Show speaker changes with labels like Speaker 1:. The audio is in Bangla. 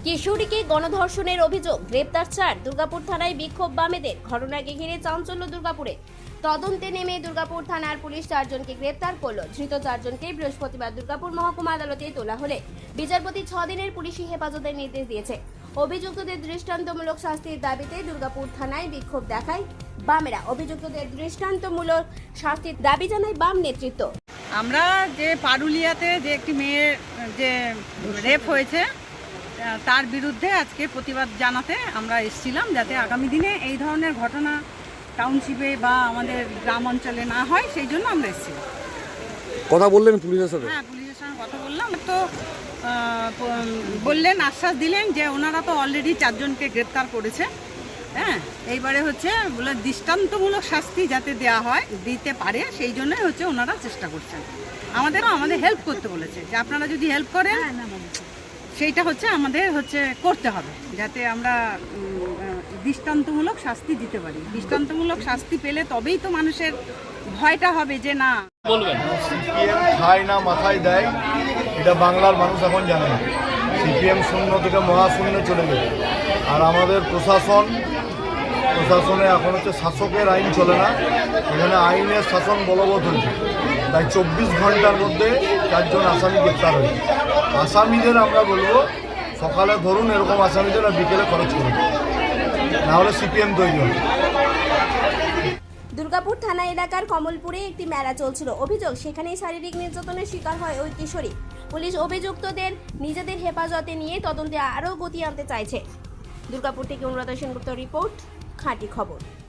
Speaker 1: কিশোরীকে গণধর্ষণের অভিযোগ, গ্রেপ্তার 4। দুর্গাপুর থানায় বিক্ষোভ বামেদের, ঘটনাকে ঘিরে চাঞ্চল্য দুর্গাপুরে। তদন্তে নেমে দুর্গাপুর থানার পুলিশ 4 জনকে গ্রেপ্তার করলো। ধৃত 4 জনকে বৃহস্পতিবার দুর্গাপুর মহকুমা আদালতে তোলা হলে বিচারপতি 6 দিনের পুলিশি হেফাজতের নির্দেশ দিয়েছে। অভিযুক্তদের দৃষ্টান্তমূলক শাস্তির দাবিতে দুর্গাপুর থানায় বিক্ষোভ দেখায় বামেরা। অভিযুক্তদের দৃষ্টান্তমূলক শাস্তির দাবি জানায় বাম নেতৃত্ব।
Speaker 2: আমরা যে পারুলিয়াতে যে একটি মেয়ের যে রেপ হয়েছে তার বিরুদ্ধে আজকে প্রতিবাদ জানাতে আমরা এসেছিলাম, যাতে আগামী দিনে এই ধরনের ঘটনা টাউনশিপে বা আমাদের গ্রাম অঞ্চলে না হয়, সেই জন্য আমরা এসেছিলাম।
Speaker 3: কথা বললেন পুলিশের সাথে?
Speaker 2: হ্যাঁ, পুলিশের সঙ্গে কথা বললাম। তো বললেন, আশ্বাস দিলেন যে ওনারা তো অলরেডি 4 জনকে গ্রেপ্তার করেছে। হ্যাঁ, এইবারে হচ্ছে বলে দৃষ্টান্তমূলক শাস্তি যাতে দেওয়া হয়, দিতে পারে, সেই জন্যই হচ্ছে ওনারা চেষ্টা করছেন। আমাদের হেল্প করতে বলেছে, যে আপনারা যদি হেল্প করেন সেইটা হচ্ছে আমাদের করতে হবে, যাতে আমরা দৃষ্টান্তমূলক শাস্তি দিতে পারি। দৃষ্টান্তমূলক শাস্তি পেলে তবেই তো মানুষের ভয়টা হবে যে না
Speaker 4: বলবেন।
Speaker 5: সিপিএম খায় না মাথায় দেয়, এটা বাংলার মানুষ এখন জানে না। সিপিএম শূন্য থেকে মহাশূন্যে চলে গেছে। আর আমাদের প্রশাসনে এখন হচ্ছে শাসকের আইন চলে না, এখানে আইনের শাসন বলবৎ হয়েছে। তাই 24 ঘন্টার মধ্যে 4 জন আসামি গ্রেপ্তার হয়েছে। আসামিদের আমরা বলবো সকালে ধরুন এরকম আসামিদের আর বিকেলে খরচ করুন, নাহলে সিপিএম তৈরি হবে।
Speaker 1: দুর্গাপুর থানা এলাকার কমলপুরে একটি মেলা চলছিল। অভিযোগ, সেখানেই শারীরিক নির্যাতনের শিকার হয় ওই কিশোরী। পুলিশ অভিযুক্তদের নিজেদের হেফাজতে নিয়ে তদন্তে আরও গতি আনতে চাইছে। দুর্গাপুর থেকে অনুরাধা সেনগুপ্ত রিপোর্ট, খাঁটি খবর।